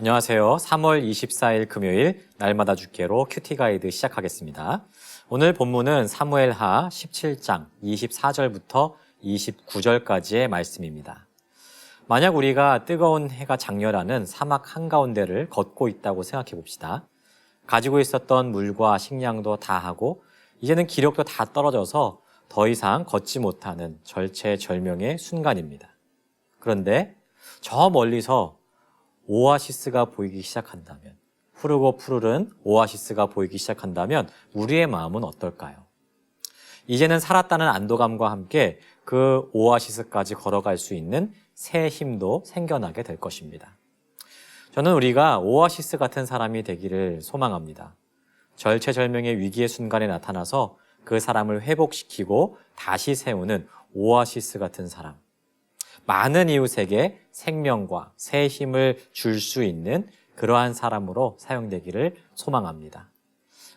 안녕하세요. 3월 24일 금요일 날마다 죽게로 큐티 가이드 시작하겠습니다. 오늘 본문은 사무엘하 17장 24절부터 29절까지의 말씀입니다. 만약 우리가 뜨거운 해가 장렬하는 사막 한가운데를 걷고 있다고 생각해 봅시다. 가지고 있었던 물과 식량도 다 하고 이제는 기력도 다 떨어져서 더 이상 걷지 못하는 절체절명의 순간입니다. 그런데 저 멀리서 오아시스가 보이기 시작한다면, 푸르고 푸르른 오아시스가 보이기 시작한다면 우리의 마음은 어떨까요? 이제는 살았다는 안도감과 함께 그 오아시스까지 걸어갈 수 있는 새 힘도 생겨나게 될 것입니다. 저는 우리가 오아시스 같은 사람이 되기를 소망합니다. 절체절명의 위기의 순간에 나타나서 그 사람을 회복시키고 다시 세우는 오아시스 같은 사람. 많은 이웃에게 생명과 새 힘을 줄 수 있는 그러한 사람으로 사용되기를 소망합니다.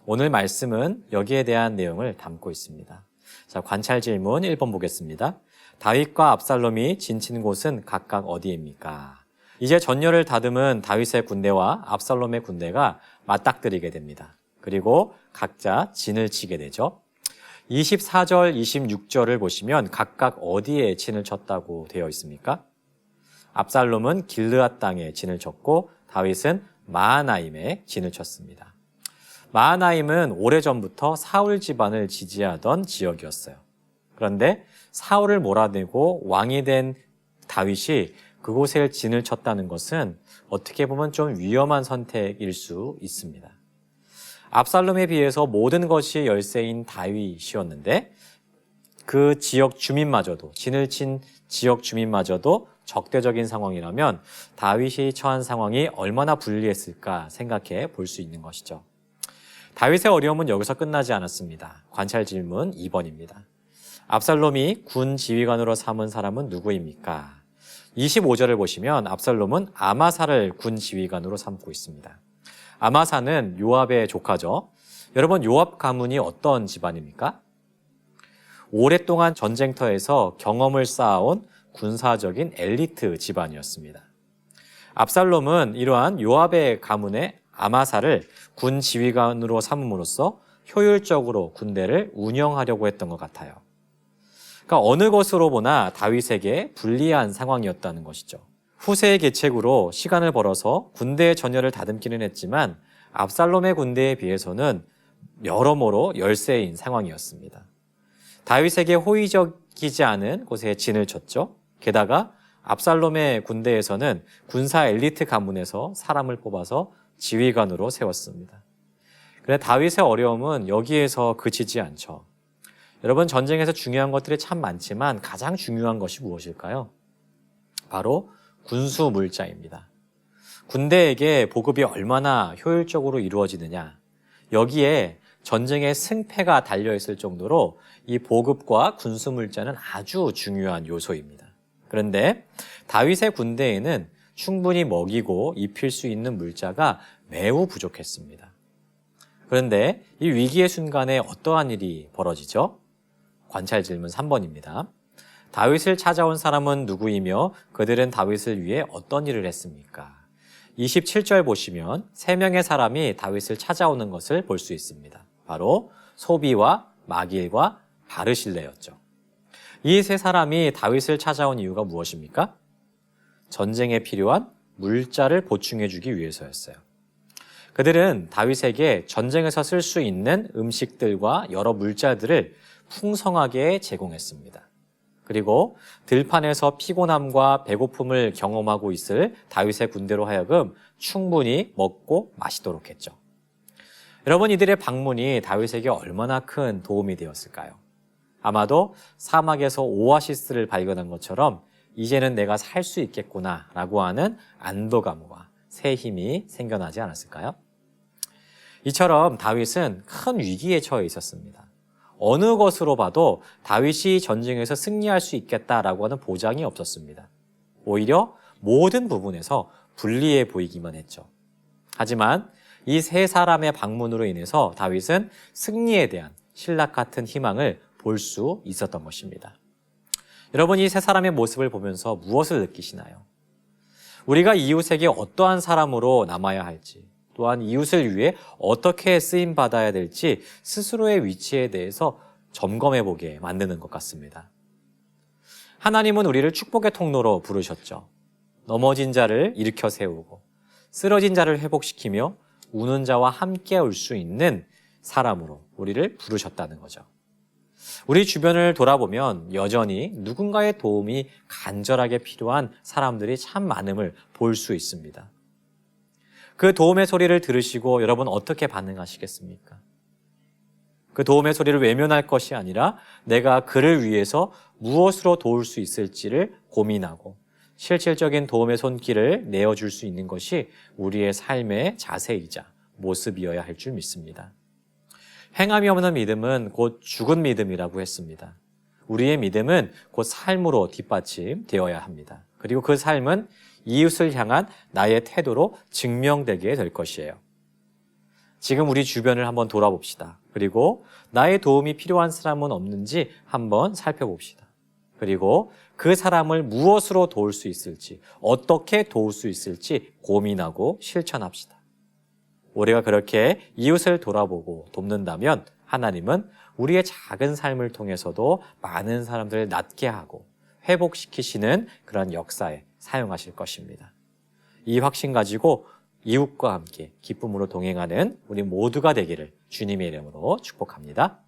오늘 말씀은 여기에 대한 내용을 담고 있습니다. 자, 관찰 질문 1번 보겠습니다. 다윗과 압살롬이 진친 곳은 각각 어디입니까? 이제 전열을 다듬은 다윗의 군대와 압살롬의 군대가 맞닥뜨리게 됩니다. 그리고 각자 진을 치게 되죠. 24절, 26절을 보시면 각각 어디에 진을 쳤다고 되어 있습니까? 압살롬은 길르앗 땅에 진을 쳤고 다윗은 마하나임에 진을 쳤습니다. 마하나임은 오래전부터 사울 집안을 지지하던 지역이었어요. 그런데 사울을 몰아내고 왕이 된 다윗이 그곳에 진을 쳤다는 것은 어떻게 보면 좀 위험한 선택일 수 있습니다. 압살롬에 비해서 모든 것이 열세인 다윗이었는데 그 지역 주민마저도, 진을 친 지역 주민마저도 적대적인 상황이라면 다윗이 처한 상황이 얼마나 불리했을까 생각해 볼 수 있는 것이죠. 다윗의 어려움은 여기서 끝나지 않았습니다. 관찰 질문 2번입니다. 압살롬이 군 지휘관으로 삼은 사람은 누구입니까? 25절을 보시면 압살롬은 아마사를 군 지휘관으로 삼고 있습니다. 아마사는 요압의 조카죠. 여러분, 요압 가문이 어떤 집안입니까? 오랫동안 전쟁터에서 경험을 쌓아온 군사적인 엘리트 집안이었습니다. 압살롬은 이러한 요압의 가문의 아마사를 군 지휘관으로 삼음으로써 효율적으로 군대를 운영하려고 했던 것 같아요. 그러니까 어느 것으로 보나 다윗에게 불리한 상황이었다는 것이죠. 후세의 계책으로 시간을 벌어서 군대의 전열을 다듬기는 했지만 압살롬의 군대에 비해서는 여러모로 열세인 상황이었습니다. 다윗에게 호의적이지 않은 곳에 진을 쳤죠. 게다가 압살롬의 군대에서는 군사 엘리트 가문에서 사람을 뽑아서 지휘관으로 세웠습니다. 그런데 다윗의 어려움은 여기에서 그치지 않죠. 여러분, 전쟁에서 중요한 것들이 참 많지만 가장 중요한 것이 무엇일까요? 바로 군수 물자입니다. 군대에게 보급이 얼마나 효율적으로 이루어지느냐, 여기에 전쟁의 승패가 달려있을 정도로 이 보급과 군수 물자는 아주 중요한 요소입니다. 그런데 다윗의 군대에는 충분히 먹이고 입힐 수 있는 물자가 매우 부족했습니다. 그런데 이 위기의 순간에 어떠한 일이 벌어지죠? 관찰 질문 3번입니다. 다윗을 찾아온 사람은 누구이며 그들은 다윗을 위해 어떤 일을 했습니까? 27절 보시면 3명의 사람이 다윗을 찾아오는 것을 볼 수 있습니다. 바로 소비와 마길과 바르실레였죠. 이 세 사람이 다윗을 찾아온 이유가 무엇입니까? 전쟁에 필요한 물자를 보충해 주기 위해서였어요. 그들은 다윗에게 전쟁에서 쓸 수 있는 음식들과 여러 물자들을 풍성하게 제공했습니다. 그리고 들판에서 피곤함과 배고픔을 경험하고 있을 다윗의 군대로 하여금 충분히 먹고 마시도록 했죠. 여러분, 이들의 방문이 다윗에게 얼마나 큰 도움이 되었을까요? 아마도 사막에서 오아시스를 발견한 것처럼 이제는 내가 살 수 있겠구나 라고 하는 안도감과 새 힘이 생겨나지 않았을까요? 이처럼 다윗은 큰 위기에 처해 있었습니다. 어느 것으로 봐도 다윗이 전쟁에서 승리할 수 있겠다라고 하는 보장이 없었습니다. 오히려 모든 부분에서 불리해 보이기만 했죠. 하지만 이 세 사람의 방문으로 인해서 다윗은 승리에 대한 신락 같은 희망을 볼 수 있었던 것입니다. 여러분, 이 세 사람의 모습을 보면서 무엇을 느끼시나요? 우리가 이웃에게 어떠한 사람으로 남아야 할지, 또한 이웃을 위해 어떻게 쓰임 받아야 될지 스스로의 위치에 대해서 점검해 보게 만드는 것 같습니다. 하나님은 우리를 축복의 통로로 부르셨죠. 넘어진 자를 일으켜 세우고 쓰러진 자를 회복시키며 우는 자와 함께 올 수 있는 사람으로 우리를 부르셨다는 거죠. 우리 주변을 돌아보면 여전히 누군가의 도움이 간절하게 필요한 사람들이 참 많음을 볼 수 있습니다. 그 도움의 소리를 들으시고 여러분 어떻게 반응하시겠습니까? 그 도움의 소리를 외면할 것이 아니라 내가 그를 위해서 무엇으로 도울 수 있을지를 고민하고 실질적인 도움의 손길을 내어줄 수 있는 것이 우리의 삶의 자세이자 모습이어야 할 줄 믿습니다. 행함이 없는 믿음은 곧 죽은 믿음이라고 했습니다. 우리의 믿음은 곧 삶으로 뒷받침되어야 합니다. 그리고 그 삶은 이웃을 향한 나의 태도로 증명되게 될 것이에요. 지금 우리 주변을 한번 돌아봅시다. 그리고 나의 도움이 필요한 사람은 없는지 한번 살펴봅시다. 그리고 그 사람을 무엇으로 도울 수 있을지, 어떻게 도울 수 있을지 고민하고 실천합시다. 우리가 그렇게 이웃을 돌아보고 돕는다면 하나님은 우리의 작은 삶을 통해서도 많은 사람들을 낫게 하고 회복시키시는 그런 역사에 사용하실 것입니다. 이 확신 가지고 이웃과 함께 기쁨으로 동행하는 우리 모두가 되기를 주님의 이름으로 축복합니다.